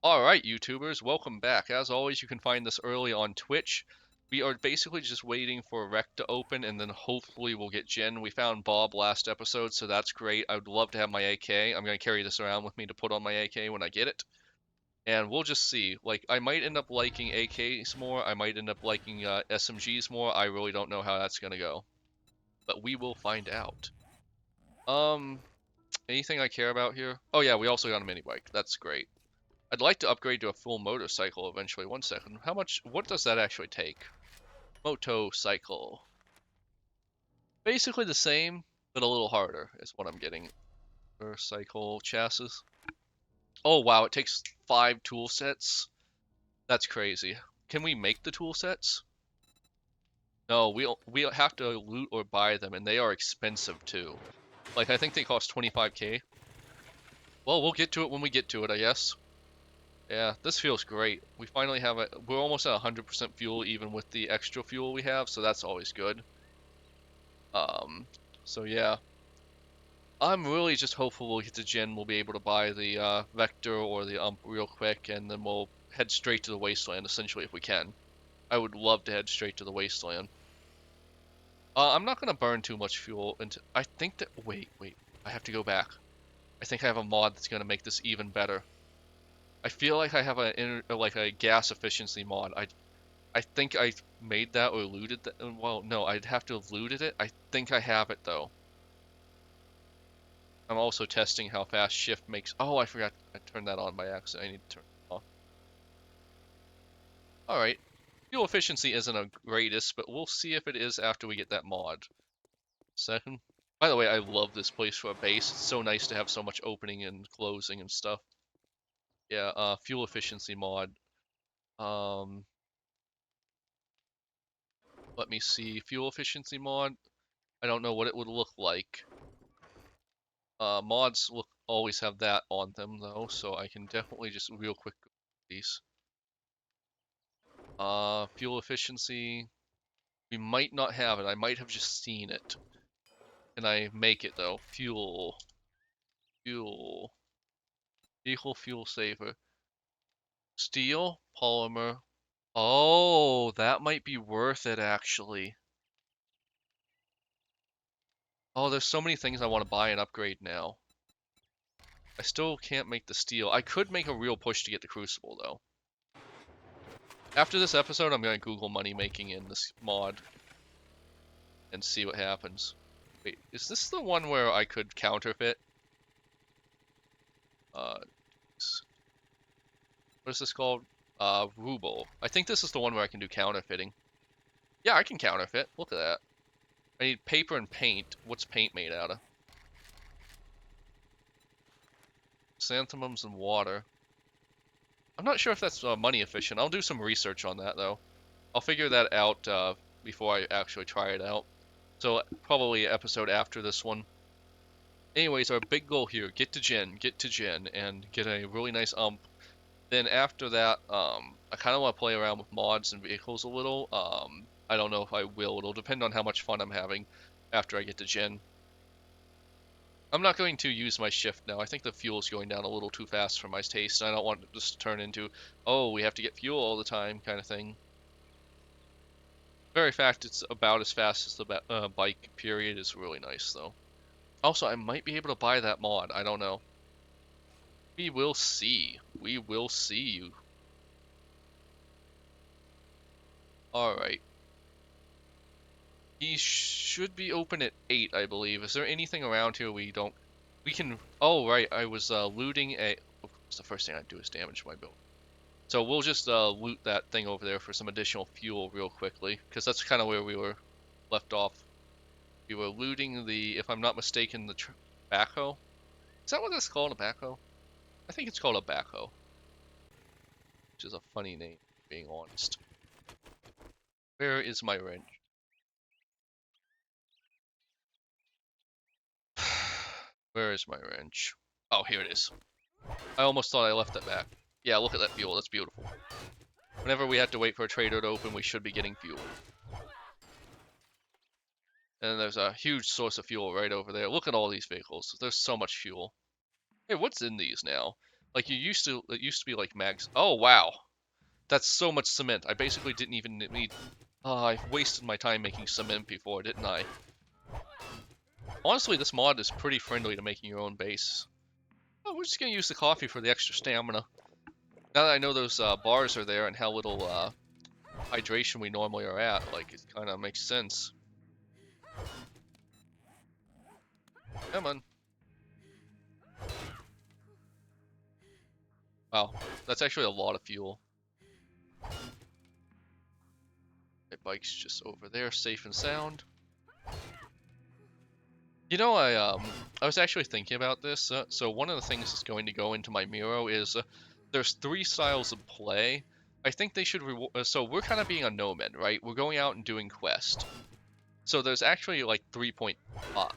Alright, YouTubers, welcome back. As always, you can find this early on Twitch. We are basically just waiting for Rec to open, and then hopefully we'll get Jen. We found Bob last episode, so that's great. I would love to have my AK. I'm going to carry this around with me to put on my AK when I get it. And we'll just see. Like, I might end up liking AKs more. I might end up liking SMGs more. I really don't know how that's going to go. But we will find out. Um, anything I care about here? Oh yeah, we also got a mini bike. That's great. I'd like to upgrade to a full motorcycle eventually. One second. What does that actually take? Motorcycle. Basically the same, but a little harder is what I'm getting. Motorcycle chassis. Oh wow, it takes 5 tool sets? That's crazy. Can we make the tool sets? No, we have to loot or buy them, and they are expensive too. Like, I think they cost 25k. Well, we'll get to it when we get to it, I guess. Yeah, this feels great. We finally have we're almost at 100% fuel even with the extra fuel we have, so that's always good. Um, so yeah. I'm really just hopeful we'll get to Gen, we'll be able to buy the Vector or the Ump real quick, and then we'll head straight to the Wasteland, essentially, if we can. I would love to head straight to the Wasteland. I'm not gonna burn too much fuel into. I think that. Wait. I have to go back. I think I have a mod that's gonna make this even better. I feel like I have like a gas efficiency mod. I think I made that or looted that. Well, no, I'd have to have looted it. I think I have it though. I'm also testing how fast shift makes. Oh, I forgot. I turned that on by accident. I need to turn it off. All right. Fuel efficiency isn't a greatest, but we'll see if it is after we get that mod. Second. By the way, I love this place for a base. It's so nice to have so much opening and closing and stuff. Yeah, fuel efficiency mod. Um, let me see. Fuel efficiency mod. I don't know what it would look like. Mods will always have that on them though, so I can definitely just real quick go through these. Fuel efficiency. We might not have it. I might have just seen it. Can I make it though? Fuel, vehicle fuel saver, steel, polymer. Oh, that might be worth it actually. Oh, there's so many things I want to buy and upgrade now. I still can't make the steel. I could make a real push to get the crucible though. After this episode, I'm gonna Google money making in this mod and see what happens. Wait, is this the one where I could counterfeit? Uh, what is this called? Ruble. I think this is the one where I can do counterfeiting. Yeah, I can counterfeit. Look at that. I need paper and paint. What's paint made out of? Chrysanthemums and water. I'm not sure if that's money efficient. I'll do some research on that though. I'll figure that out before I actually try it out. So probably episode after this one. Anyways, our big goal here, get to Gen, and get a really nice Then after that, I kind of want to play around with mods and vehicles a little. I don't know if I will. It'll depend on how much fun I'm having after I get to Gen. I'm not going to use my shift now. I think the fuel's going down a little too fast for my taste. I don't want it to turn into, oh, we have to get fuel all the time kind of thing. Very fact, it's about as fast as the bike period is really nice though. Also, I might be able to buy that mod. I don't know. We will see. We will see you. Alright. He should be open at 8, I believe. Is there anything around here we don't... We can... Oh, right. I was looting a... What's the first thing I do is damage my build. So we'll just loot that thing over there for some additional fuel real quickly. Because that's kind of where we were left off. We were looting the... If I'm not mistaken, the backhoe. Is that what that's called, a backhoe? I think it's called a backhoe. Which is a funny name, being honest. Where is my wrench? Where is my wrench? Oh, here it is. I almost thought I left that back. Yeah, look at that fuel. That's beautiful. Whenever we have to wait for a trader to open, we should be getting fuel. And there's a huge source of fuel right over there. Look at all these vehicles. There's so much fuel. Hey, what's in these now? Like it used to be like mags. Oh wow, that's so much cement. I basically didn't even need. Oh, I wasted my time making cement before, didn't I? Honestly, this mod is pretty friendly to making your own base. Oh, we're just gonna use the coffee for the extra stamina. Now that I know those bars are there and how little hydration we normally are at, like, it kind of makes sense. Come on. Wow, that's actually a lot of fuel. My bike's just over there, safe and sound. You know, I was actually thinking about this. So one of the things that's going to go into my Miro is there's 3 styles of play. I think they should so we're kind of being a nomad, right? We're going out and doing quest. So there's actually like 3.5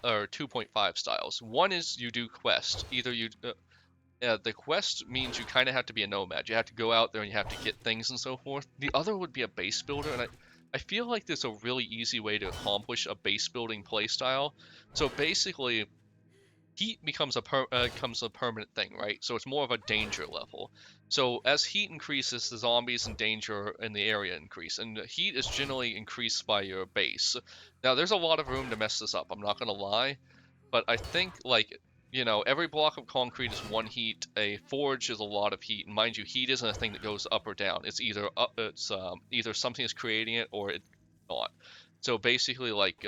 or 2.5 styles. One is you do quest. Either you the quest means you kind of have to be a nomad. You have to go out there and you have to get things and so forth. The other would be a base builder, and I feel like there's a really easy way to accomplish a base building playstyle. So basically, heat becomes becomes a permanent thing, right? So it's more of a danger level. So as heat increases, the zombies and danger in the area increase, and the heat is generally increased by your base. Now there's a lot of room to mess this up. I'm not gonna lie, but I think like every block of concrete is 1 heat. A forge is a lot of heat, and mind you, heat isn't a thing that goes up or down. It's either either something is creating it or it's not. So basically, like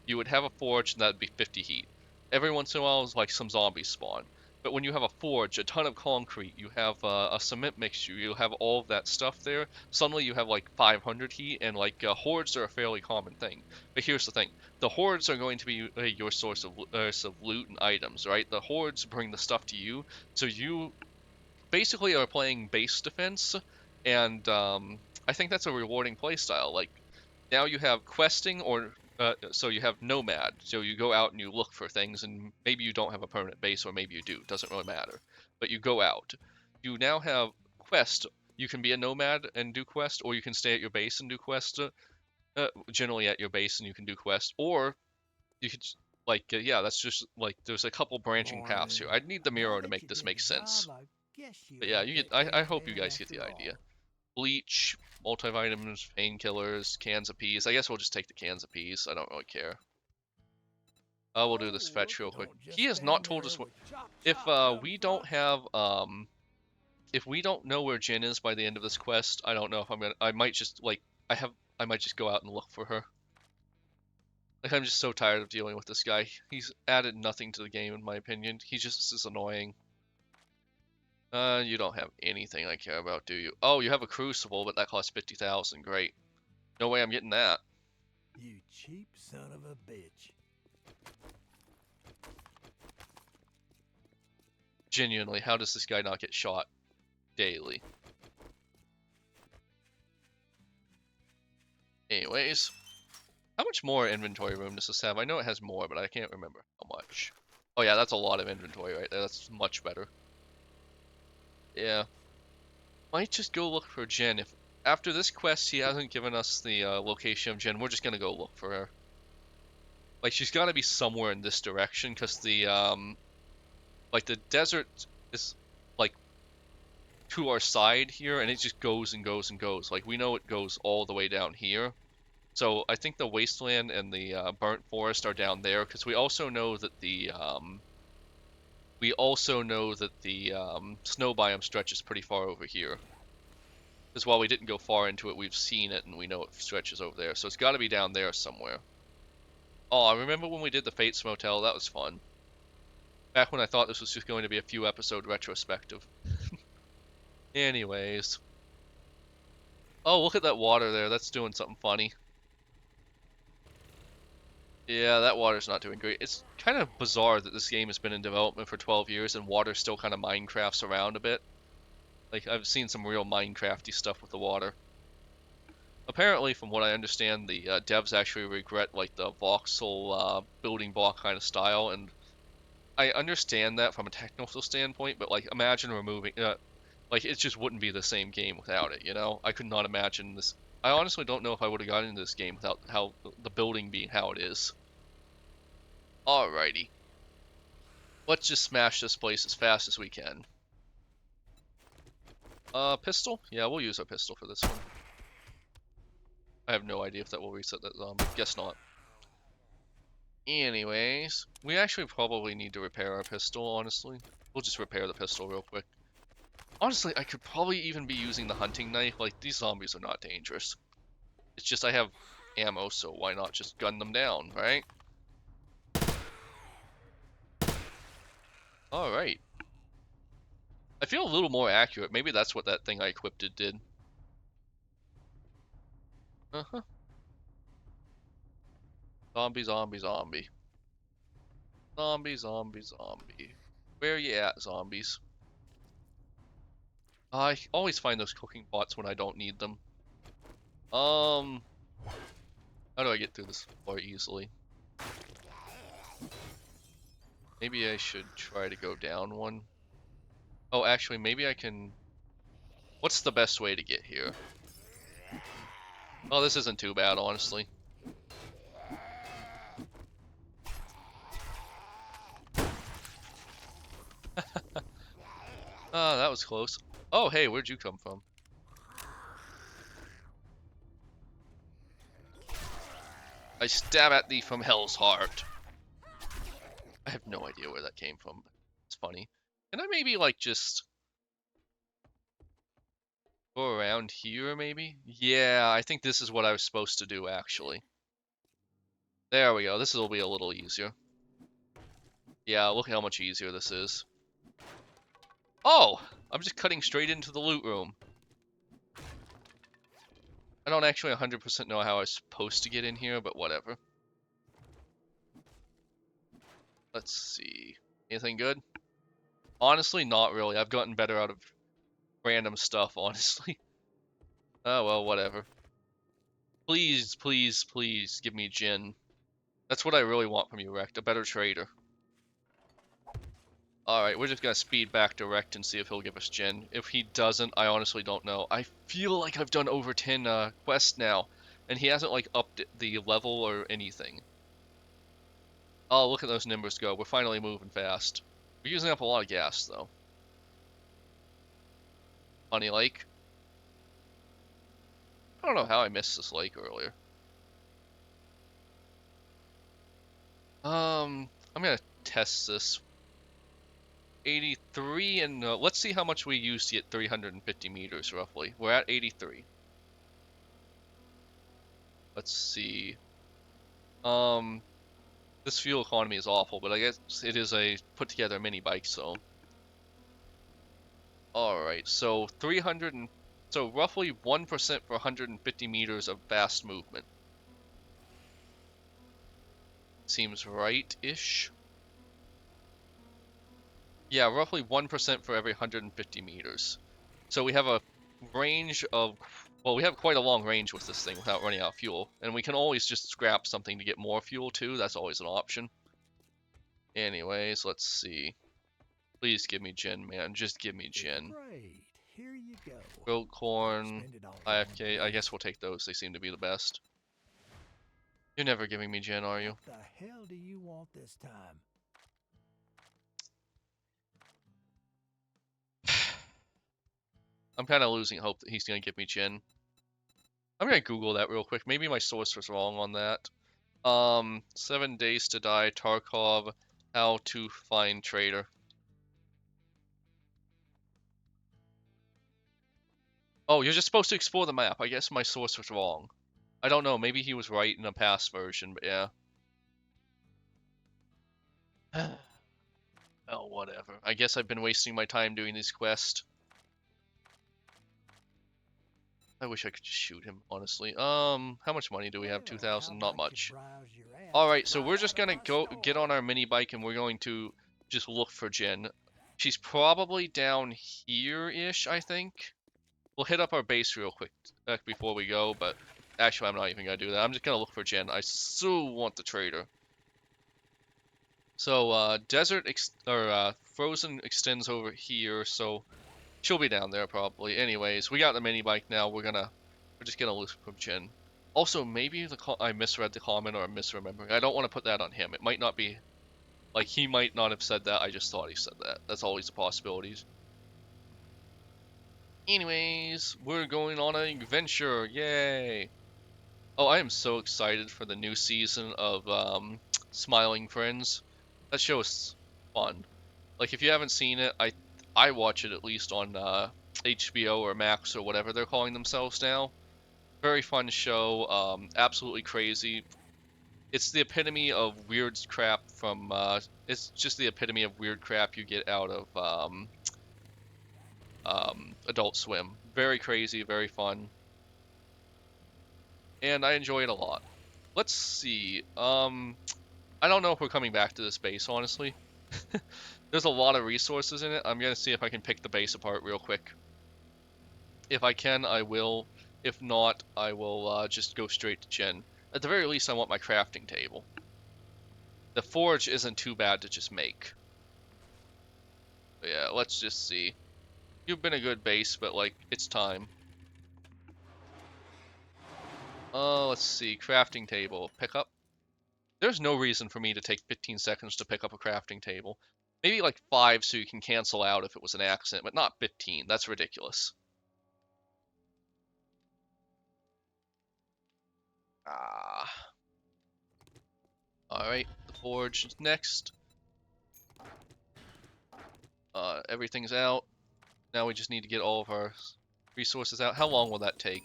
you would have a forge and that'd be 50 heat. Every once in a while, like some zombies spawn. But when you have a forge, a ton of concrete, you have a cement mixture, you have all of that stuff there, suddenly you have like 500 heat, and like hordes are a fairly common thing. But here's the thing, the hordes are going to be your source of loot and items, right? The hordes bring the stuff to you, so you basically are playing base defense, and I think that's a rewarding playstyle. Like, now you have questing, or so you have nomad, so you go out and you look for things, and maybe you don't have a permanent base, or maybe you do, doesn't really matter, but you go out. You now have quest. You can be a nomad and do quest, or you can stay at your base and do quest, generally at your base, and you can do quest, or you could like yeah, that's just like there's a couple branching paths here. Morning. I'd need the Now mirror to that make you this did make the sense. job, I guess you But yeah, let you get. that I game hope you down guys get the after idea. all. Bleach, multivitamins, painkillers, cans of peas. I guess we'll just take the cans of peas. I don't really care. We'll do this Oh, look, fetch real quick. don't He just has not stand told there us what. with chop If chop, young we don't buck. have if we don't know where Jen is by the end of this quest, I don't know if I'm gonna. I might just like. I have. I might just go out and look for her. Like, I'm just so tired of dealing with this guy. He's added nothing to the game, in my opinion. He just is annoying. You don't have anything I care about, do you? Oh, you have a crucible, but that costs 50,000. Great. No way I'm getting that. You cheap son of a bitch. Genuinely, how does this guy not get shot daily? Anyways, how much more inventory room does this have? I know it has more, but I can't remember how much. Oh yeah, that's a lot of inventory right there. That's much better. Yeah. Might just go look for Jen. If after this quest he hasn't given us the location of Jen, we're just gonna go look for her. Like, she's gotta be somewhere in this direction, because the like the desert is like to our side here, and it just goes and goes and goes. Like, we know it goes all the way down here. So I think the wasteland and the burnt forest are down there, because we also know that the snow biome stretches pretty far over here. Because while we didn't go far into it, we've seen it and we know it stretches over there. So it's got to be down there somewhere. Oh, I remember when we did the Fates Motel. That was fun. Back when I thought this was just going to be a few episode retrospective. Anyways. Oh, look at that water there. That's doing something funny. Yeah, that water's not doing great. It's kind of bizarre that this game has been in development for 12 years and water still kind of Minecrafts around a bit. Like, I've seen some real Minecrafty stuff with the water. Apparently, from what I understand, the devs actually regret like the voxel building block kind of style, and I understand that from a technical standpoint, but like imagine removing like it just wouldn't be the same game without it, you know? I could not imagine this. I honestly don't know if I would have gotten into this game without how the building being how it is. Alrighty. Let's just smash this place as fast as we can. Pistol? Yeah, we'll use our pistol for this one. I have no idea if that will reset that zombie. Guess not. Anyways, we actually probably need to repair our pistol, honestly. We'll just repair the pistol real quick. Honestly, I could probably even be using the hunting knife. Like, these zombies are not dangerous. It's just I have ammo, so why not just gun them down, right? Alright. I feel a little more accurate. Maybe that's what that thing I equipped it did. Uh-huh. Zombie, zombie, zombie. Zombie, zombie, zombie. Where you at, zombies? I always find those cooking pots when I don't need them. How do I get through this more easily? Maybe I should try to go down one. Oh, actually, maybe I can... What's the best way to get here? Oh, this isn't too bad, honestly. Ah, that was close. Oh, hey, where'd you come from? I stab at thee from hell's heart. I have no idea where that came from. It's funny. Can I maybe, like, just go around here, maybe? Yeah, I think this is what I was supposed to do, actually. There we go. This will be a little easier. Yeah, look how much easier this is. Oh! I'm just cutting straight into the loot room. I don't actually 100% know how I was supposed to get in here, but whatever. Let's see. Anything good? Honestly, not really. I've gotten better out of random stuff, honestly. Oh, well, whatever. Please, please, please give me Jin. That's what I really want from you, Rect. A better trader. Alright, we're just gonna speed back to Rect and see if he'll give us Jin. If he doesn't, I honestly don't know. I feel like I've done over 10 quests now, and he hasn't, like, upped the level or anything. Oh, look at those numbers go. We're finally moving fast. We're using up a lot of gas, though. Honey Lake. I don't know how I missed this lake earlier. I'm gonna test this. 83, and let's see how much we used to get 350 meters, roughly. We're at 83. Let's see. This fuel economy is awful, but I guess it is a put-together mini bike, so... Alright, so 300 and... So roughly 1% for 150 meters of fast movement. Seems right-ish. Yeah, roughly 1% for every 150 meters. So we have a range of... Well, we have quite a long range with this thing without running out of fuel. And we can always just scrap something to get more fuel, too. That's always an option. Anyways, let's see. Please give me Jin, man. Just give me Jin. Great. Here you go. Grilled corn, Spend it all on IFK. I one guess we'll take those. They seem to be the best. You're never giving me Jin, are you? What the hell do you want this time? I'm kind of losing hope that he's going to give me Jin. I'm going to Google that real quick. Maybe my source was wrong on that. 7 days to die, Tarkov, how to find trader. Oh, you're just supposed to explore the map. I guess my source was wrong. I don't know. Maybe he was right in a past version, but yeah. Oh, whatever. I guess I've been wasting my time doing these quests. I wish I could just shoot him, honestly. How much money do we have? Well, 2,000? Not much. browse your ass Alright, so right we're out just of gonna my go store? get on our mini bike and we're going to just look for Jen. She's probably down here-ish, I think. We'll hit up our base real quick before we go, but actually I'm not even gonna do that. I'm just gonna look for Jen. I so want the trader. So, Frozen extends over here, so she'll be down there probably. Anyways, we got the mini bike now. We're just gonna look for Jen. Also, maybe I misread the comment or I'm misremembering. I don't want to put that on him. It might not be, like, he might not have said that. I just thought he said that. That's always a possibility. Anyways, we're going on an adventure. Yay! Oh, I am so excited for the new season of Smiling Friends. That show is fun. Like if you haven't seen it, I watch it at least on HBO or Max or whatever they're calling themselves now. Very fun show. Absolutely crazy. It's the epitome of weird crap from. It's just the epitome of weird crap you get out of Adult Swim. Very crazy, very fun, and I enjoy it a lot. Let's see. I don't know if we're coming back to this base, honestly. There's a lot of resources in it. I'm gonna see if I can pick the base apart real quick. If I can, I will. If not, I will just go straight to Gen. At the very least, I want my crafting table. The forge isn't too bad to just make. But yeah, let's just see. You've been a good base, but like, it's time. Let's see. Crafting table. Pick up. There's no reason for me to take 15 seconds to pick up a crafting table. Maybe like 5 so you can cancel out if it was an accident, but not 15. That's ridiculous. Ah. Alright, the forge is next. Everything's out. Now we just need to get all of our resources out. How long will that take?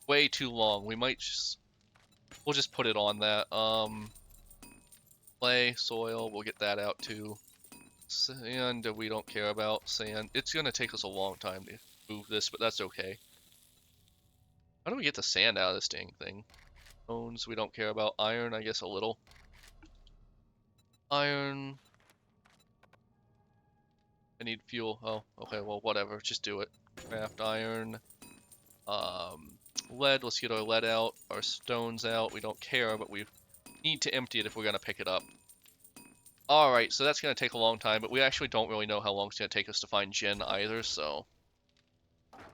Way too long. We'll just put it on that. Clay, soil, we'll get that out too. Sand, we don't care about sand. It's gonna take us a long time to move this, but that's okay. How do we get the sand out of this dang thing? Bones, we don't care about. Iron, I guess a little. Iron. I need fuel. Oh, okay, well, whatever. Just do it. Craft iron. Um, Lead, let's get our lead out. Our stones out. We don't care, but we need to empty it if we're gonna pick it up. Alright, so that's gonna take a long time, but we actually don't really know how long it's gonna take us to find Gen either, so...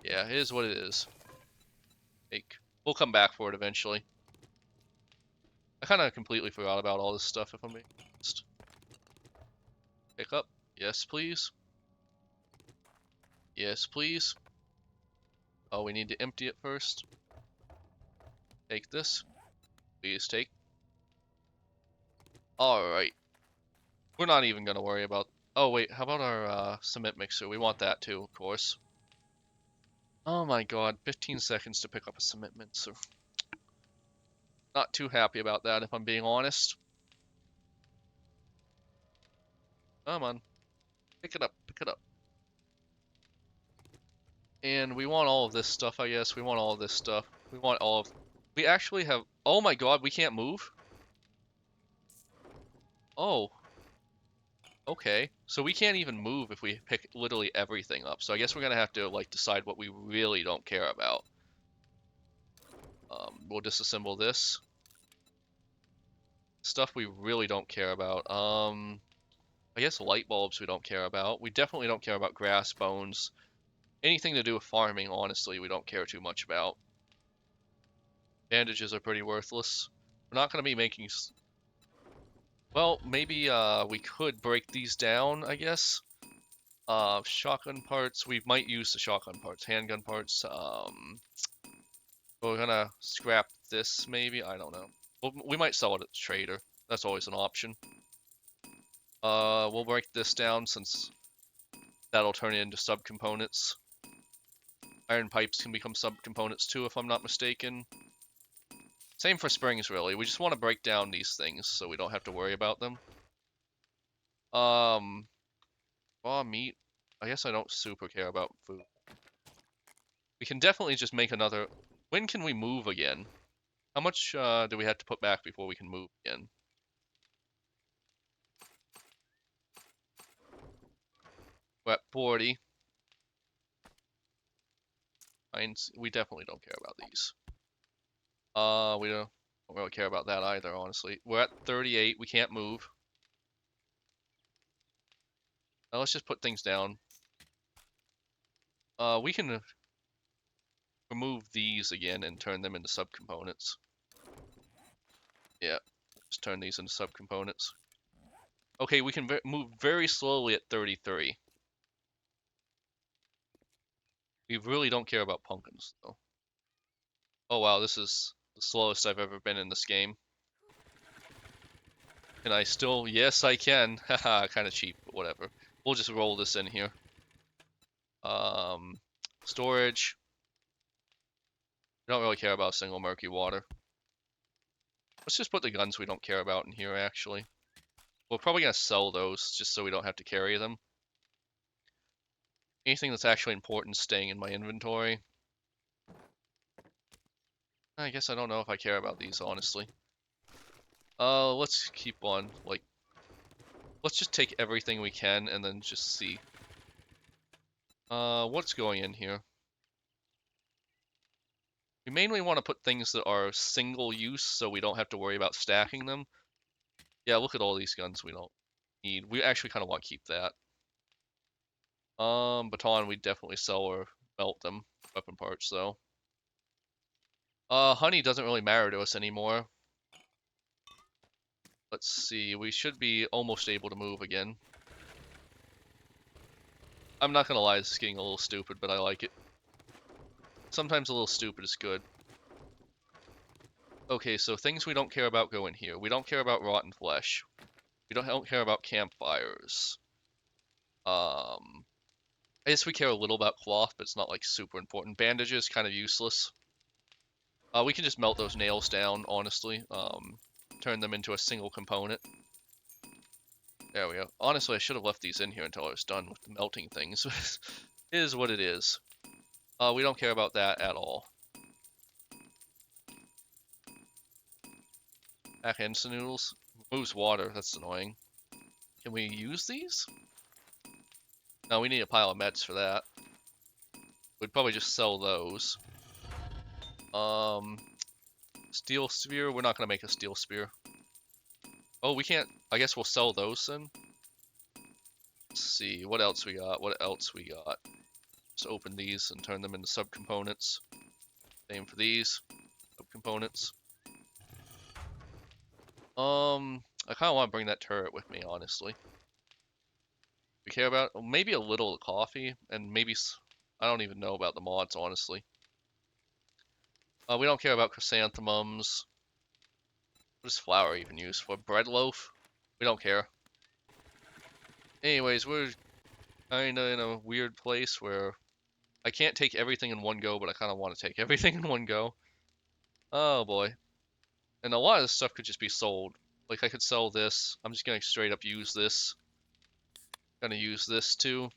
Yeah, it is what it is. We'll come back for it eventually. I kinda completely forgot about all this stuff, if I'm being honest. Pick up. Yes, please. Yes, please. Oh, we need to empty it first. Take this. Please take. Alright. We're not even gonna worry about... Oh, wait, how about our cement mixer? We want that too, of course. Oh my god, 15 seconds to pick up a cement mixer. Not too happy about that, if I'm being honest. Come on. Pick it up, pick it up. And we want all of this stuff, I guess. We want all of this stuff. We want all of... We actually have... Oh my god, we can't move? Oh. Okay. So we can't even move if we pick literally everything up. So I guess we're gonna have to, like, decide what we really don't care about. We'll disassemble this. Stuff we really don't care about. I guess light bulbs we don't care about. We definitely don't care about grass, bones. Anything to do with farming, honestly, we don't care too much about. Bandages are pretty worthless. We're not going to be making... Well, maybe we could break these down, I guess. Shotgun parts, we might use the shotgun parts. Handgun parts, we're gonna scrap this, maybe? I don't know. We might sell it at the trader. That's always an option. We'll break this down since that'll turn it into subcomponents. Iron pipes can become subcomponents too, if I'm not mistaken. Same for springs, really. We just want to break down these things so we don't have to worry about them. Raw meat. I guess I don't super care about food. We can definitely just make another... When can we move again? How much do we have to put back before we can move again? We're at 40. We definitely don't care about these. We don't really care about that either, honestly. We're at 38. We can't move. Now let's just put things down. We can remove these again and turn them into subcomponents. Yeah, just turn these into subcomponents. Okay, we can move very slowly at 33. We really don't care about pumpkins, though. Oh wow, this is the slowest I've ever been in this game. Can I still? Yes, I can. Haha, kind of cheap, but whatever. We'll just roll this in here. Um, Storage. We don't really care about single murky water. Let's just put the guns we don't care about in here, actually. We're probably gonna sell those, just so we don't have to carry them. Anything that's actually important staying in my inventory. I guess I don't know if I care about these, honestly. Let's keep on, like, let's just take everything we can and then just see. What's going in here? We mainly want to put things that are single use so we don't have to worry about stacking them. Yeah, look at all these guns we don't need. We actually kind of want to keep that. Baton, we definitely sell or melt them. Weapon parts, though. Honey doesn't really matter to us anymore. Let's see, we should be almost able to move again. I'm not gonna lie, this is getting a little stupid, but I like it. Sometimes a little stupid is good. Okay, so things we don't care about go in here. We don't care about rotten flesh. We don't care about campfires. I guess we care a little about cloth, but it's not like super important. Bandages, kind of useless. We can just melt those nails down, honestly. Turn them into a single component. There we go. Honestly, I should have left these in here until I was done with the melting things. It is what it is. We don't care about that at all. Back instant noodles. Moves water, that's annoying. Can we use these? No, we need a pile of meds for that. We'd probably just sell those. Steel spear, we're not gonna make a steel spear. Oh, we can't, I guess we'll sell those then. Let's see, what else we got? What else we got? Just open these and turn them into subcomponents. Same for these subcomponents. I kind of want to bring that turret with me, honestly. We care about maybe a little of coffee, and maybe I don't even know about the mods, honestly. We don't care about chrysanthemums. What is flour even used for? Bread loaf? We don't care. Anyways, we're kinda in a weird place where I can't take everything in one go, but I kinda want to take everything in one go. Oh boy. And a lot of this stuff could just be sold. Like I could sell this. I'm just gonna straight up use this. Gonna use this too.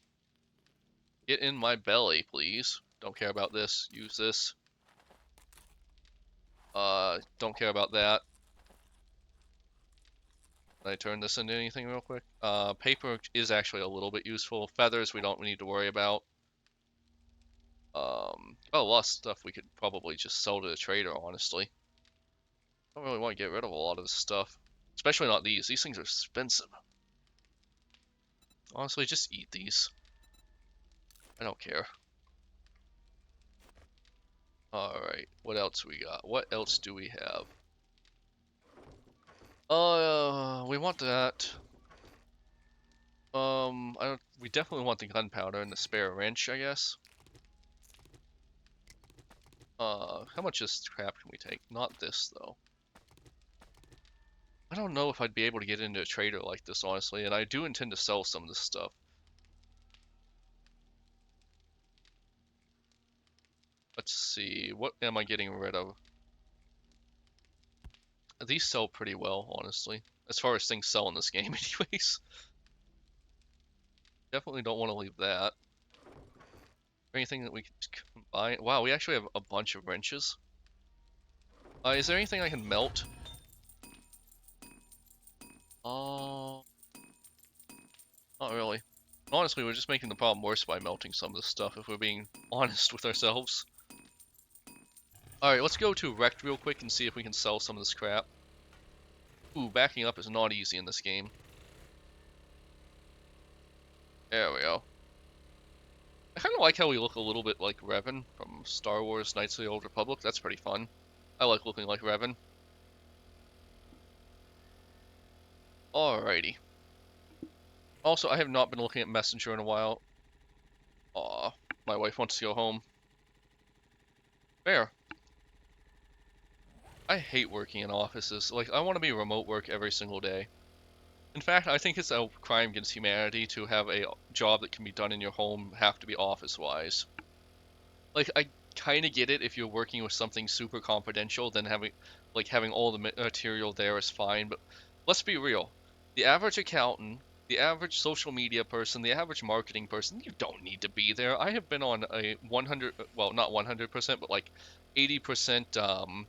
Get in my belly, please. Don't care about this. Use this. Don't care about that. Can I turn this into anything real quick? Paper is actually a little bit useful. Feathers we don't need to worry about. Oh, a lot of stuff we could probably just sell to the trader, honestly. Don't really want to get rid of a lot of this stuff. Especially not these. These things are expensive. Honestly, just eat these. I don't care. Alright, what else we got? What else do we have? We want that. We definitely want the gunpowder and the spare wrench, I guess. How much of this crap can we take? Not this, though. I don't know if I'd be able to get into a trader like this, honestly, and I do intend to sell some of this stuff. Let's see, what am I getting rid of? These sell pretty well, honestly, as far as things sell in this game anyways. Definitely don't want to leave that. Anything that we can combine? Wow, we actually have a bunch of wrenches. Is there anything I can melt? Not really. Honestly, we're just making the problem worse by melting some of this stuff, if we're being honest with ourselves. Alright, let's go to Wrecked real quick and see if we can sell some of this crap. Ooh, backing up is not easy in this game. There we go. I kind of like how we look a little bit like Revan from Star Wars Knights of the Old Republic. That's pretty fun. I like looking like Revan. Alrighty. Also, I have not been looking at Messenger in a while. Aw. My wife wants to go home. Fair. I hate working in offices. Like, I want to be remote work every single day. In fact, I think it's a crime against humanity to have a job that can be done in your home have to be office-wise. Like, I kind of get it if you're working with something super confidential, then having all the material there is fine, but let's be real. The average accountant, the average social media person, the average marketing person, you don't need to be there. I have been on a 100, well, not 100%, but like 80%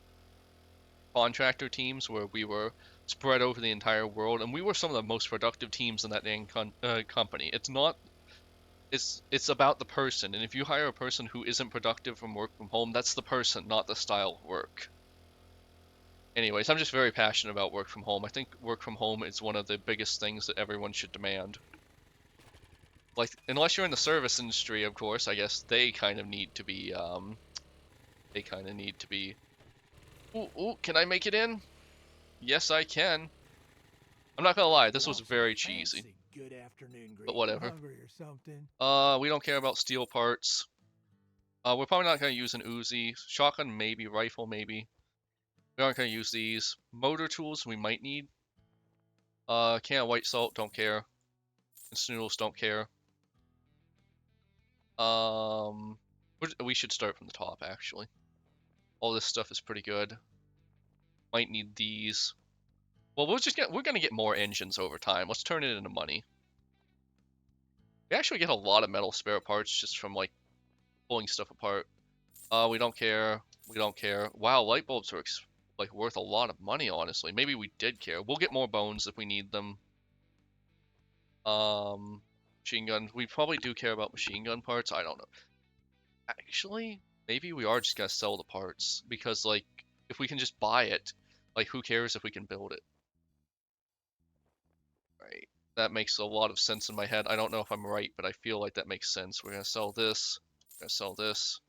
contractor teams where we were spread over the entire world, and we were some of the most productive teams in that dang company. It's not it's about the person, and if you hire a person who isn't productive from work from home, that's the person, not the style of work. Anyways, I'm just very passionate about work from home. I think work from home is one of the biggest things that everyone should demand. Like, unless you're in the service industry, of course, I guess they kind of need to be, they kind of need to be, ooh, can I make it in? Yes, I can. I'm not gonna lie, this was Want some very cheesy, fancy good afternoon but grease? You whatever. hungry or something? We don't care about steel parts. We're probably not gonna use an Uzi. Shotgun, maybe. Rifle, maybe. We aren't gonna use these. Motor tools, we might need. Can of white salt, don't care. Instant noodles, don't care. Um, we should start from the top, actually. All this stuff is pretty good. Might need these. Well, we're gonna get more engines over time. Let's turn it into money. We actually get a lot of metal spare parts just from, like, pulling stuff apart. We don't care. We don't care. Wow, light bulbs are like worth a lot of money, honestly. Maybe we did care. We'll get more bones if we need them. Um, Machine guns. We probably do care about machine gun parts. I don't know. Actually, maybe we are just gonna sell the parts because, like, if we can just buy it, like, who cares if we can build it? Right. That makes a lot of sense in my head. I don't know if I'm right, but I feel like that makes sense. We're gonna sell this. We're gonna sell this.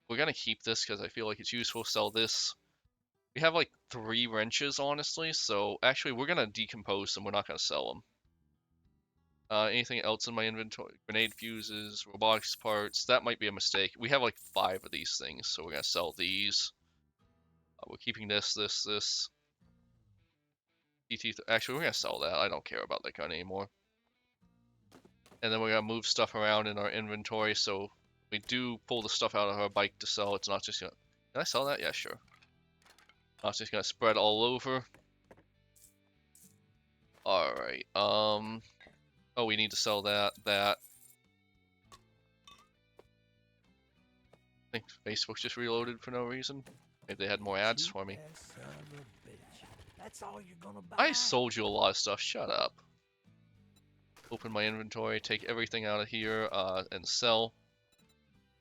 We're gonna keep this because I feel like it's useful. Sell this. We have like 3 wrenches, honestly, so actually we're gonna decompose them. We're not gonna sell them. Anything else in my inventory? Grenade fuses, robotics parts. That might be a mistake. We have like 5 of these things, so we're gonna sell these. We're keeping this. PT. Actually, we're gonna sell that. I don't care about that gun anymore. And then we're gonna move stuff around in our inventory, so we do pull the stuff out of our bike to sell. It's not just gonna. Can I sell that? Yeah, sure. Not just gonna spread all over. All right. Oh, we need to sell that. I think Facebook just reloaded for no reason. Maybe they had more ads Cheap for me. ass son of a bitch. That's all you're gonna I buy? sold you a lot of stuff. Shut up. Open my inventory, take everything out of here, and sell.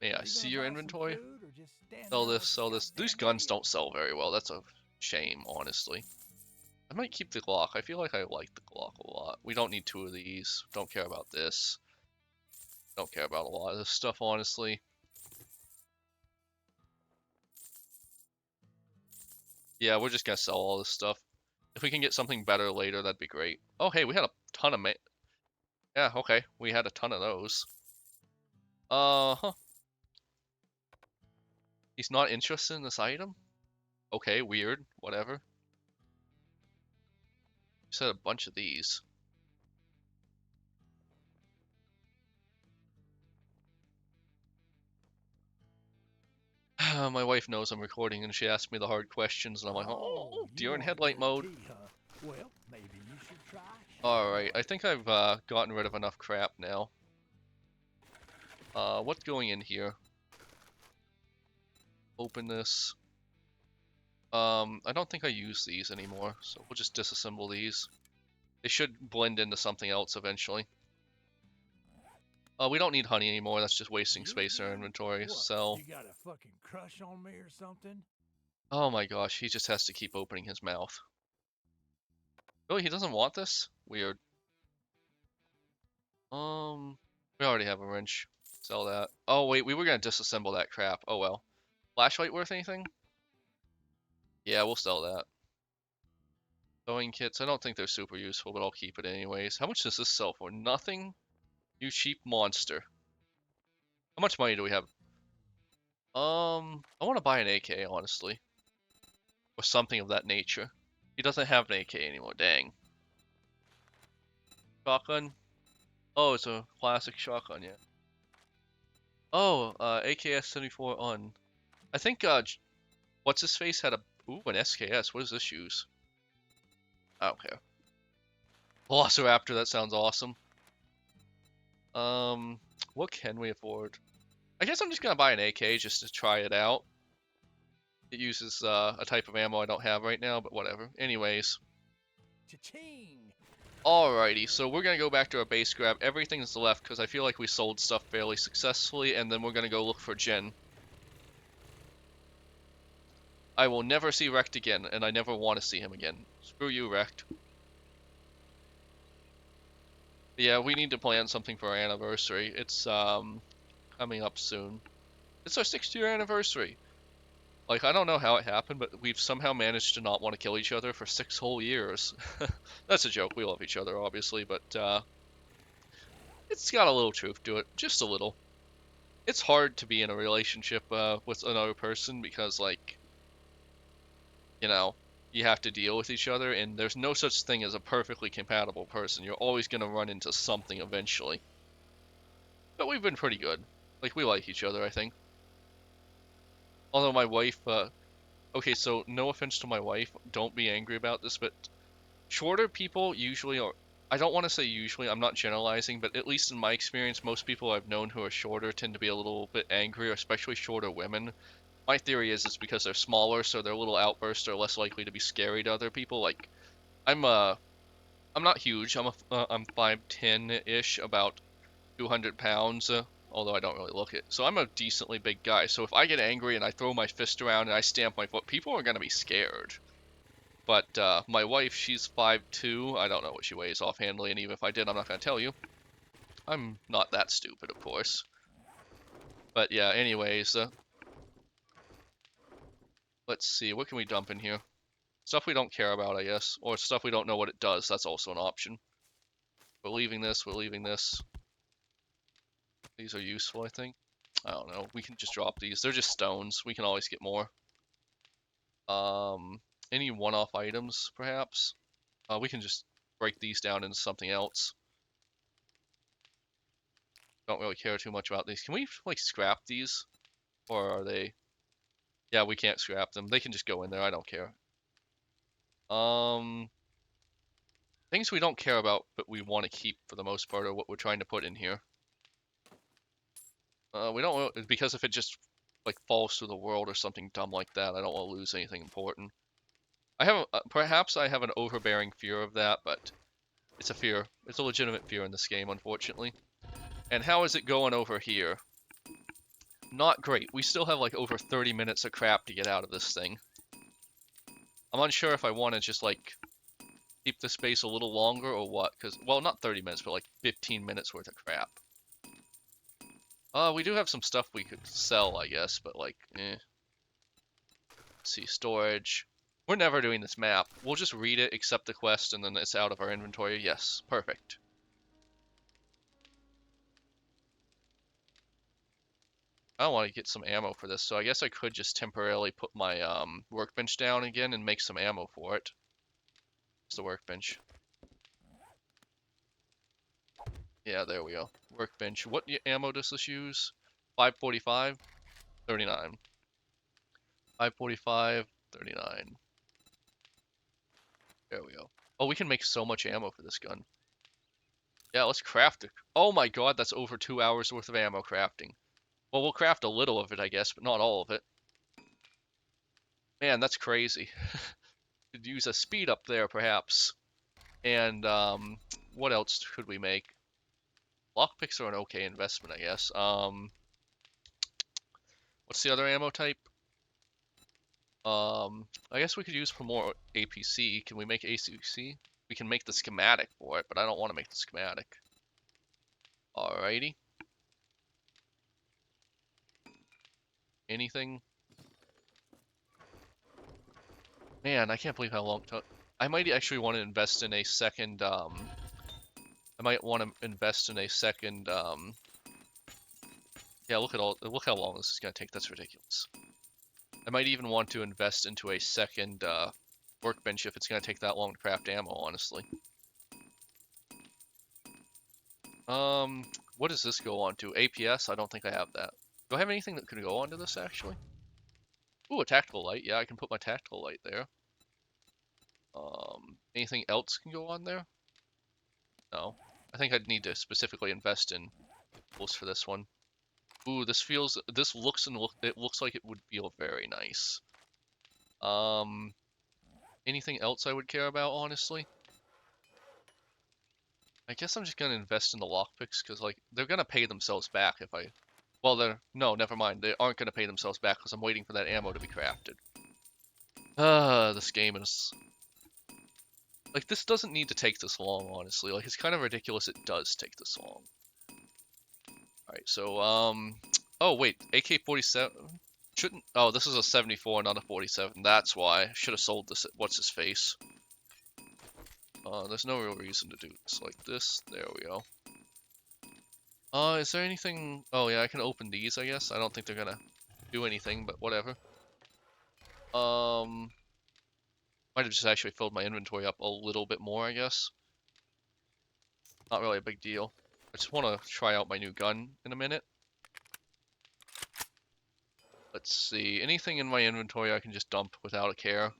May I You see gonna your buy some inventory? food or just stand Sell there this, like a sell this. These goddamn guns idiot? don't sell very well. That's a shame, honestly. I might keep the Glock. I feel like I like the Glock a lot. We don't need 2 of these. Don't care about this. Don't care about a lot of this stuff, honestly. Yeah, we're just gonna sell all this stuff. If we can get something better later, that'd be great. Oh, hey, we had a ton of yeah, okay. We had a ton of those. Uh-huh. He's not interested in this item? Okay, weird. Whatever. You said a bunch of these. My wife knows I'm recording and she asked me the hard questions and I'm like, Oh, oh, you deer in want to headlight get a mode. tea, huh? Well, maybe you should try Alright, I shotgun. think I've gotten rid of enough crap now. What's going in here? Open this. I don't think I use these anymore, so we'll just disassemble these. They should blend into something else eventually. We don't need honey anymore, that's just wasting You space in our again? inventory. What? Sell. You got a fucking crush on me or something? Oh my gosh, he just has to keep opening his mouth. Really, he doesn't want this? Weird. We already have a wrench. Sell that. Oh wait, we were gonna disassemble that crap. Oh well. Flashlight worth anything? Yeah, we'll sell that. Sewing kits, I don't think they're super useful, but I'll keep it anyways. How much does this sell for? Nothing? You cheap monster. How much money do we have? I want to buy an AK, honestly. Or something of that nature. He doesn't have an AK anymore, dang. Shotgun? Oh, it's a classic shotgun, yeah. Oh, AKS-74 on. I think, what's-his-face had a... Ooh, an SKS. What does this use? I don't care. Velociraptor, that sounds awesome. What can we afford? I guess I'm just gonna buy an AK just to try it out. It uses, a type of ammo I don't have right now, but whatever. Anyways. Cha-ching! Alrighty, so we're gonna go back to our base, grab everything that's left, because I feel like we sold stuff fairly successfully, and then we're gonna go look for Jen. I will never see Rect again, and I never want to see him again. Screw you, Rect. Yeah, we need to plan something for our anniversary. It's, coming up soon. It's our 6th-year anniversary. Like, I don't know how it happened, but we've somehow managed to not want to kill each other for 6 whole years. That's a joke. We love each other, obviously, but, it's got a little truth to it. Just a little. It's hard to be in a relationship, with another person because, like, you know, you have to deal with each other, and there's no such thing as a perfectly compatible person. You're always going to run into something eventually. But we've been pretty good. Like, we like each other, I think. Although my wife, okay, so no offense to my wife, don't be angry about this, but shorter people usually are, I don't want to say usually, I'm not generalizing, but at least in my experience, most people I've known who are shorter tend to be a little bit angrier, especially shorter women. My theory is it's because they're smaller, so their little outbursts are less likely to be scary to other people. Like, I'm I'm not huge. I'm 5'10" ish, about 200 pounds. Although I don't really look it. So I'm a decently big guy. So if I get angry and I throw my fist around and I stamp my foot, people are gonna be scared. But my wife, she's 5'2". I don't know what she weighs offhandedly, and even if I did, I'm not gonna tell you. I'm not that stupid, of course. But yeah, anyways, let's see. What can we dump in here? Stuff we don't care about, I guess. Or stuff we don't know what it does. That's also an option. We're leaving this. We're leaving this. These are useful, I think. I don't know. We can just drop these. They're just stones. We can always get more. Any one-off items, perhaps? We can just break these down into something else. Don't really care too much about these. Can we, like, scrap these? Or are they... Yeah, we can't scrap them. They can just go in there. I don't care. Things we don't care about, but we want to keep for the most part are what we're trying to put in here. We don't, because if it just, like, falls to the world or something dumb like that, I don't want to lose anything important. I have, perhaps I have an overbearing fear of that, but it's a fear. It's a legitimate fear in this game, unfortunately. And how is it going over here? Not great. We still have, like, over 30 minutes of crap to get out of this thing. I'm unsure if I want to just, like, keep the space a little longer or what, because, well, not 30 minutes, but, like, 15 minutes worth of crap. We do have some stuff we could sell, I guess, but, like, eh. Let's see, storage. We're never doing this map. We'll just read it, accept the quest, and then it's out of our inventory. Yes, perfect. I want to get some ammo for this, so I guess I could just temporarily put my workbench down again and make some ammo for it. It's the workbench. Yeah, there we go. Workbench. What ammo does this use? 545? 39. 545, 39. There we go. Oh, we can make so much ammo for this gun. Yeah, let's craft it. Oh my god, that's over 2 hours worth of ammo crafting. Well, we'll craft a little of it, I guess, but not all of it. Man, that's crazy. Could use a speed up there, perhaps. And, what else could we make? Lockpicks are an okay investment, I guess. What's the other ammo type? I guess we could use for more APC. Can we make ACC? We can make the schematic for it, but I don't want to make the schematic. Alrighty. Anything? Man, I can't believe how long it took. I might actually want to invest in a second, I might want to invest in a second, Yeah, look how long this is gonna take. That's ridiculous. I might even want to invest into a second workbench if it's gonna take that long to craft ammo, honestly. What does this go on to? APS? I don't think I have that. Do I have anything that could go onto this, actually? Ooh, a tactical light. Yeah, I can put my tactical light there. Anything else can go on there? No. I think I'd need to specifically invest in tools for this one. Ooh, this it looks like it would feel very nice. Um, anything else I would care about, honestly? I guess I'm just gonna invest in the lockpicks, because, like, they're gonna pay themselves back if I... Well, no, never mind. They aren't gonna pay themselves back, because I'm waiting for that ammo to be crafted. This game is... Like, this doesn't need to take this long, honestly. Like, it's kind of ridiculous it does take this long. Alright, so, Oh, wait. AK-47? Shouldn't... Oh, this is a 74, not a 47. That's why. I should have sold this at What's-His-Face. There's no real reason to do this like this. There we go. Is there anything... Oh, yeah, I can open these, I guess. I don't think they're gonna do anything, but whatever. Might have just actually filled my inventory up a little bit more, I guess. Not really a big deal. I just want to try out my new gun in a minute. Let's see. Anything in my inventory I can just dump without a care.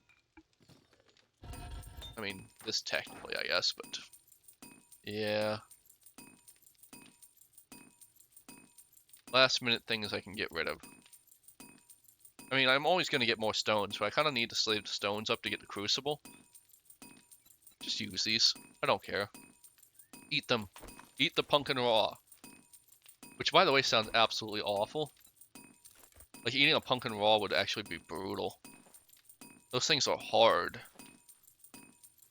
I mean, this technically, I guess, but... Yeah. Last minute things I can get rid of. I mean, I'm always going to get more stones, but I kind of need to save the stones up to get the crucible. Just use these. I don't care. Eat them. Eat the pumpkin raw. Which, by the way, sounds absolutely awful. Like, eating a pumpkin raw would actually be brutal. Those things are hard.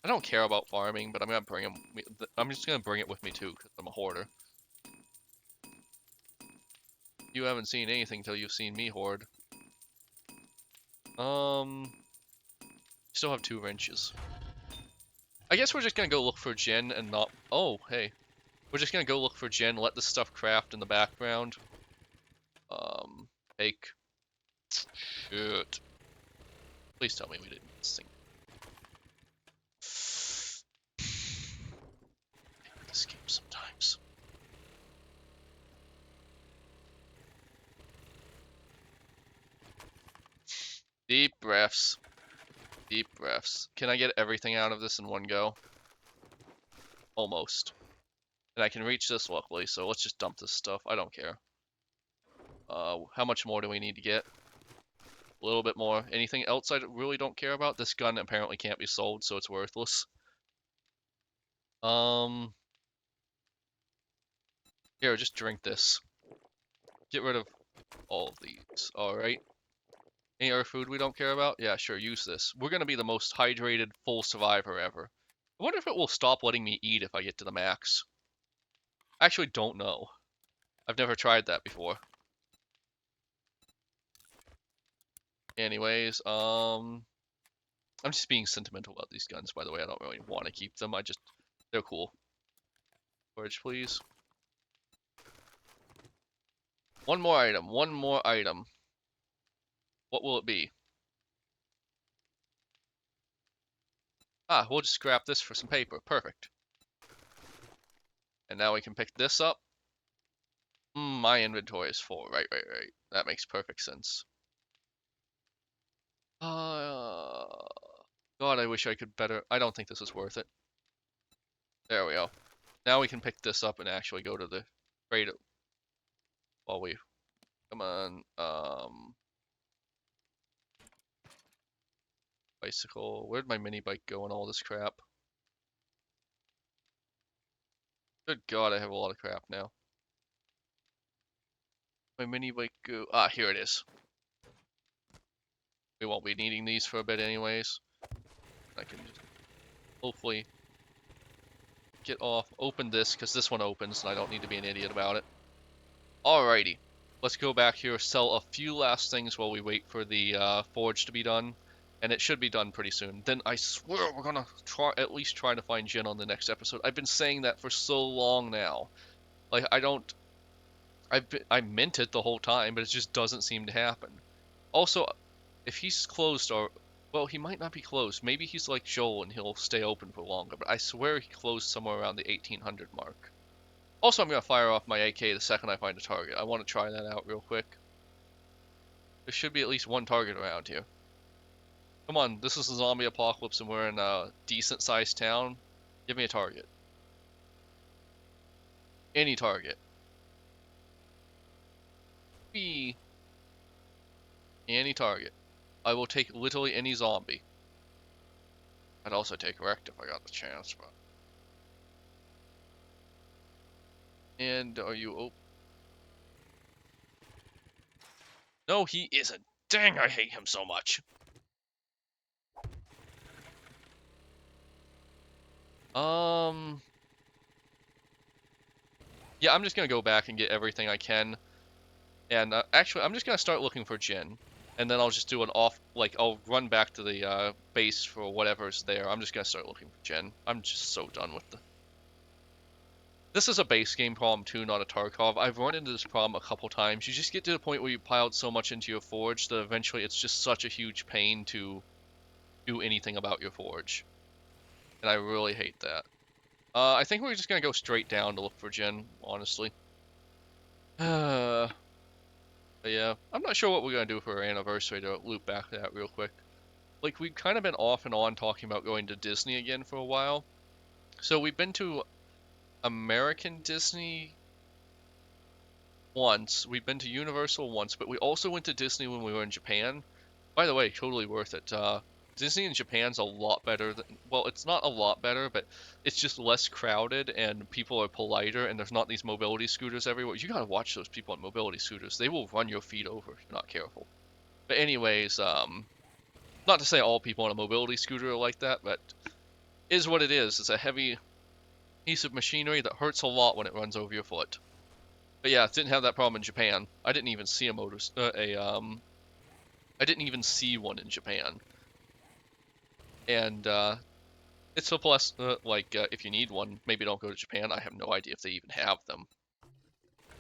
I don't care about farming, but I'm gonna bring them. I'm just gonna bring it with me too, because I'm a hoarder. You haven't seen anything till you've seen me hoard. Still have 2 wrenches. I guess we're just gonna go look for Jen and not... Oh, hey. We're just gonna go look for Jen, let this stuff craft in the background. Bake. Shit. Please tell me we didn't sink. I hate this game sometimes. Deep breaths. Deep breaths. Can I get everything out of this in one go? Almost. And I can reach this luckily, so let's just dump this stuff. I don't care. How much more do we need to get? A little bit more. Anything else I really don't care about? This gun apparently can't be sold, so it's worthless. Here, just drink this. Get rid of all of these. Alright. Any other food we don't care about? Yeah, sure, use this. We're gonna be the most hydrated, full survivor ever. I wonder if it will stop letting me eat if I get to the max. I actually don't know. I've never tried that before. Anyways, I'm just being sentimental about these guns, by the way. I don't really want to keep them. They're cool. Storage, please. One more item. One more item. What will it be? Ah, we'll just scrap this for some paper. Perfect. And now we can pick this up. My inventory is full. Right. That makes perfect sense. God, I wish I could better. I don't think this is worth it. There we go. Now we can pick this up and actually go to the trade while we... Come on. Bicycle. Where'd my mini bike go and all this crap? Good God, I have a lot of crap now. My mini bike go... Ah, here it is. We won't be needing these for a bit anyways. I can just hopefully get off, open this, because this one opens and I don't need to be an idiot about it. Alrighty. Let's go back here, sell a few last things while we wait for the forge to be done. And it should be done pretty soon. Then I swear we're gonna at least try to find Jin on the next episode. I've been saying that for so long now. Like, I meant it the whole time, but it just doesn't seem to happen. Also, if he's closed or well, he might not be closed. Maybe he's like Joel and he'll stay open for longer, but I swear he closed somewhere around the 1800 mark. Also, I'm gonna fire off my AK the second I find a target. I want to try that out real quick. There should be at least one target around here. Come on, this is a zombie apocalypse and we're in a decent sized town. Give me a target. Any target. Be any target. I will take literally any zombie. I'd also take Wrecked if I got the chance, but. And are you open? No, he isn't. Dang, I hate him so much. Yeah, I'm just gonna go back and get everything I can. And actually, I'm just gonna start looking for Jin. And then I'll just do an off, like, I'll run back to the base for whatever's there. I'm just gonna start looking for Jin. I'm just so done with the. This is a base game problem too, not a Tarkov. I've run into this problem a couple times. You just get to the point where you piled so much into your forge that eventually it's just such a huge pain to do anything about your forge. And I really hate that. I think we're just gonna go straight down to look for Jin, honestly. But yeah, I'm not sure what we're gonna do for our anniversary to loop back to that real quick. Like, we've kind of been off and on talking about going to Disney again for a while. So we've been to American Disney once, we've been to Universal once, but we also went to Disney when we were in Japan. By the way, totally worth it. Disney in Japan's a lot better than, well, it's not a lot better, but it's just less crowded and people are politer and there's not these mobility scooters everywhere. You gotta watch those people on mobility scooters. They will run your feet over if you're not careful. But anyways, not to say all people on a mobility scooter are like that, but is what it is. It's a heavy piece of machinery that hurts a lot when it runs over your foot. But yeah, didn't have that problem in Japan. I didn't even see I didn't even see one in Japan. And it's a plus. Like if you need one, maybe don't go to Japan. I have no idea if they even have them.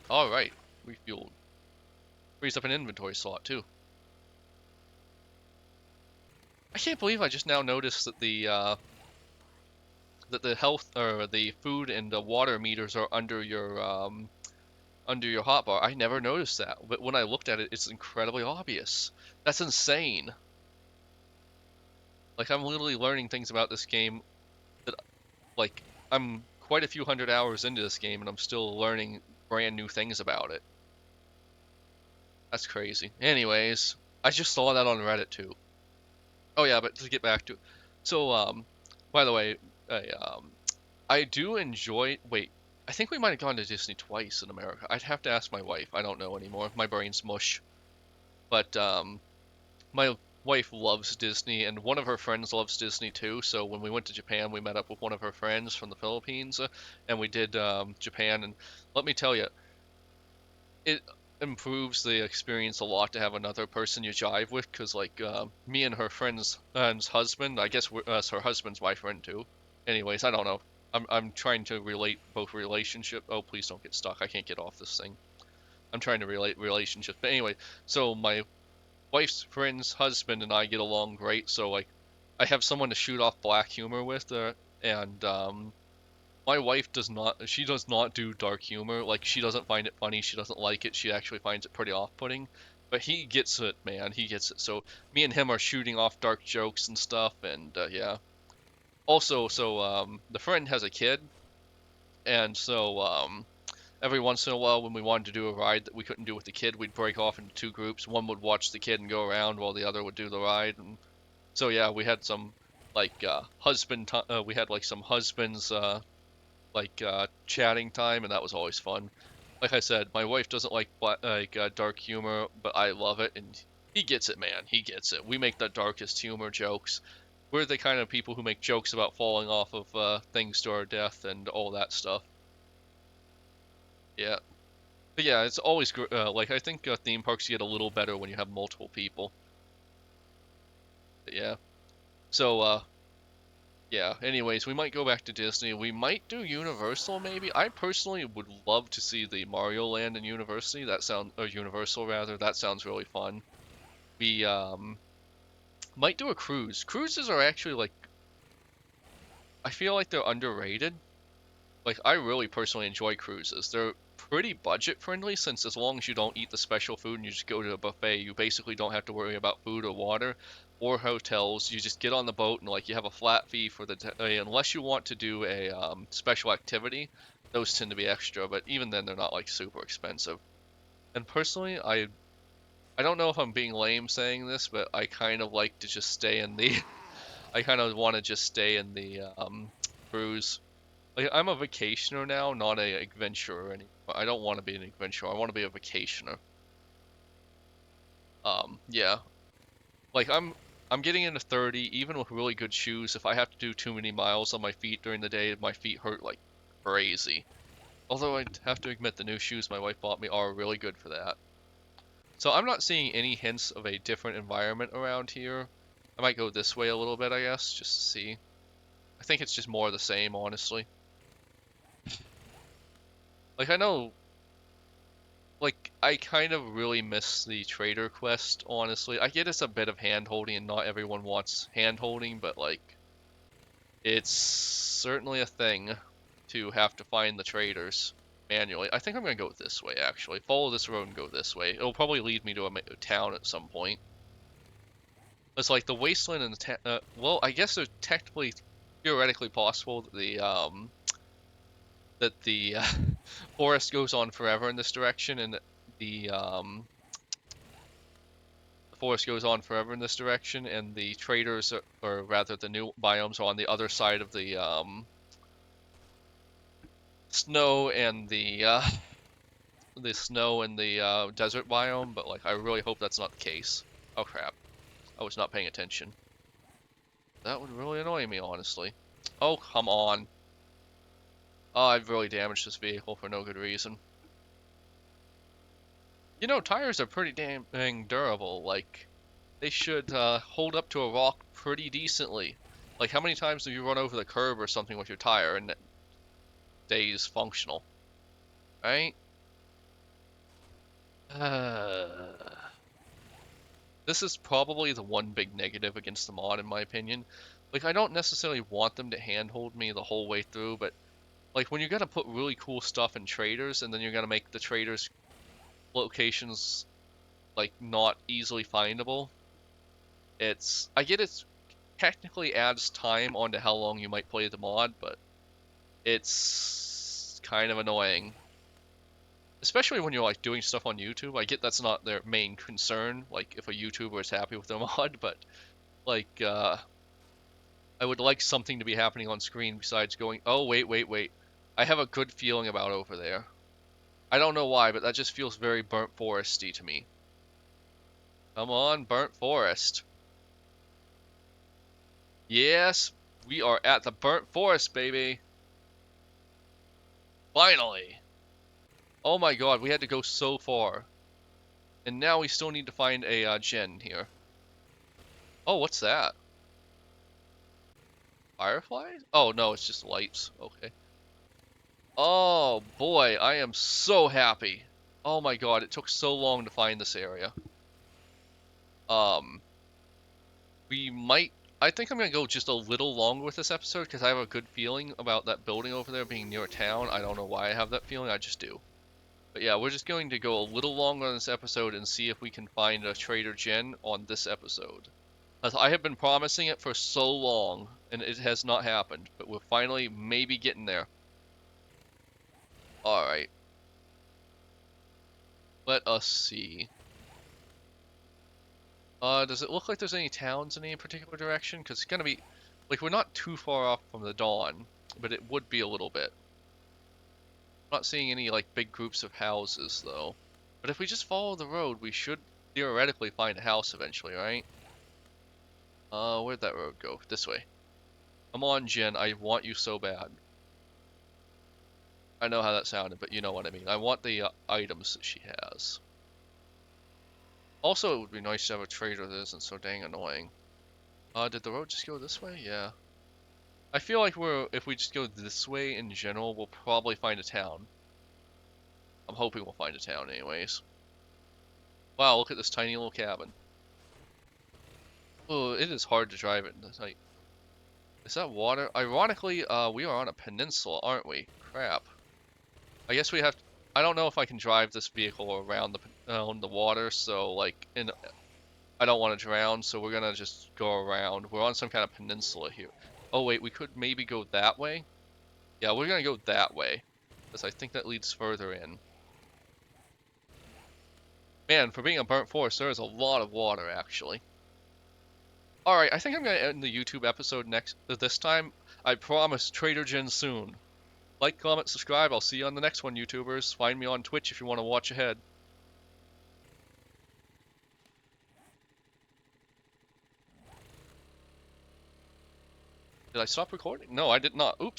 All right, refueled. Frees up an inventory slot too. I can't believe I just now noticed that the health or the food and the water meters are under your hotbar. I never noticed that, but when I looked at it, it's incredibly obvious. That's insane. Like, I'm literally learning things about this game that, like, I'm quite a few hundred hours into this game and I'm still learning brand new things about it. That's crazy. Anyways, I just saw that on Reddit too. Oh yeah, but to get back to, so by the way, I do enjoy. Wait, I think we might have gone to Disney twice in America. I'd have to ask my wife. I don't know anymore. My brain's mush. But my wife loves Disney, and one of her friends loves Disney too. So when we went to Japan, we met up with one of her friends from the Philippines, and we did Japan. And let me tell you, it improves the experience a lot to have another person you jive with. Cause like me and her friend's husband, I guess her husband's my friend too. Anyways, I don't know. I'm trying to relate both relationship. Oh, please don't get stuck. I can't get off this thing. I'm trying to relate relationships. But anyway, so my wife's friend's husband and I get along great, so like I have someone to shoot off black humor with, and my wife does not do dark humor. Like, she doesn't find it funny, she doesn't like it, she actually finds it pretty off-putting. But he gets it, man, he gets it. So me and him are shooting off dark jokes and stuff, and yeah. Also, so the friend has a kid, and so every once in a while when we wanted to do a ride that we couldn't do with the kid, we'd break off into two groups. One would watch the kid and go around while the other would do the ride. And so yeah, we had some like we had like some husbands chatting time, and that was always fun. Like I said, my wife doesn't like dark humor, but I love it, and he gets it, man. He gets it. We make the darkest humor jokes. We're the kind of people who make jokes about falling off of things to our death and all that stuff. Yeah. But yeah, it's always like, I think theme parks get a little better when you have multiple people. But yeah. So Yeah, anyways, we might go back to Disney. We might do Universal maybe. I personally would love to see the Mario Land in University. Or Universal rather. That sounds really fun. We might do a cruise. Cruises are actually like I feel like they're underrated. Like I really personally enjoy cruises. They're pretty budget friendly since as long as you don't eat the special food and you just go to a buffet, you basically don't have to worry about food or water or hotels. You just get on the boat and like you have a flat fee for the day unless you want to do a special activity. Those tend to be extra, but even then they're not like super expensive. And personally, I don't know if I'm being lame saying this, but I kind of like to just stay in the I kind of want to just stay in the cruise. Like I'm a vacationer now, not a adventurer anymore. I don't want to be an adventurer. I want to be a vacationer. Yeah. Like I'm getting into 30, even with really good shoes. If I have to do too many miles on my feet during the day, my feet hurt like crazy. Although I have to admit the new shoes my wife bought me are really good for that. So I'm not seeing any hints of a different environment around here. I might go this way a little bit, I guess, just to see. I think it's just more of the same, honestly. Like I know like I kind of really miss the trader quest, honestly. I get it's a bit of hand holding and not everyone wants hand holding, but like it's certainly a thing to have to find the traders manually. I think I'm gonna go this way actually. Follow this road and go this way. It'll probably lead me to a town at some point. It's like the wasteland and well, I guess it's technically theoretically possible that the forest goes on forever in this direction and the forest goes on forever in this direction, and the traders, or rather the new biomes, are on the other side of the snow and the snow and the desert biome. But like, I really hope that's not the case. Oh crap! I was not paying attention. That would really annoy me, honestly. Oh come on! Oh, I've really damaged this vehicle for no good reason. You know, tires are pretty dang durable. Like, they should hold up to a rock pretty decently. Like, how many times have you run over the curb or something with your tire and it stays functional, right? This is probably the one big negative against the mod, in my opinion. Like, I don't necessarily want them to handhold me the whole way through, but like when you're gonna put really cool stuff in traders and then you're gonna make the traders locations like not easily findable, I get it's technically adds time onto how long you might play the mod, but it's kind of annoying. Especially when you're like doing stuff on YouTube. I get that's not their main concern, like if a YouTuber is happy with their mod, but like I would like something to be happening on screen besides going, oh wait. I have a good feeling about over there. I don't know why, but that just feels very burnt foresty to me. Come on, burnt forest. Yes, we are at the burnt forest, baby. Finally. Oh my god, we had to go so far. And now we still need to find a gen here. Oh, what's that? Fireflies? Oh no, it's just lights. Okay. Oh boy, I am so happy. Oh my god, it took so long to find this area. Um, we might. I think I'm gonna go just a little longer with this episode because I have a good feeling about that building over there being near a town. I don't know why I have that feeling, I just do. But yeah, we're just going to go a little longer on this episode and see if we can find a Trader Jen on this episode. As I have been promising it for so long, and it has not happened, but we're finally maybe getting there. Alright, let us see. Does it look like there's any towns in any particular direction? Because it's gonna be, like, we're not too far off from the dawn, but it would be a little bit. I'm not seeing any, like, big groups of houses, though. But if we just follow the road, we should theoretically find a house eventually, right? Where'd that road go? This way. Come on, Jen, I want you so bad. I know how that sounded, but you know what I mean. I want the items that she has. Also, it would be nice to have a trader that isn't so dang annoying. Did the road just go this way? Yeah. I feel like if we just go this way in general, we'll probably find a town. I'm hoping we'll find a town anyways. Wow, look at this tiny little cabin. Oh, it is hard to drive it. It's like, is that water? Ironically, we are on a peninsula, aren't we? Crap. I guess we have to, I don't know if I can drive this vehicle around the water, so like, I don't want to drown, so we're gonna just go around. We're on some kind of peninsula here. Oh wait, we could maybe go that way? Yeah, we're gonna go that way, because I think that leads further in. Man, for being a burnt forest, there is a lot of water, actually. Alright, I think I'm gonna end the YouTube episode this time. I promise, Trader Jen soon. Like, comment, subscribe. I'll see you on the next one, YouTubers. Find me on Twitch if you want to watch ahead. Did I stop recording? No, I did not. Oops.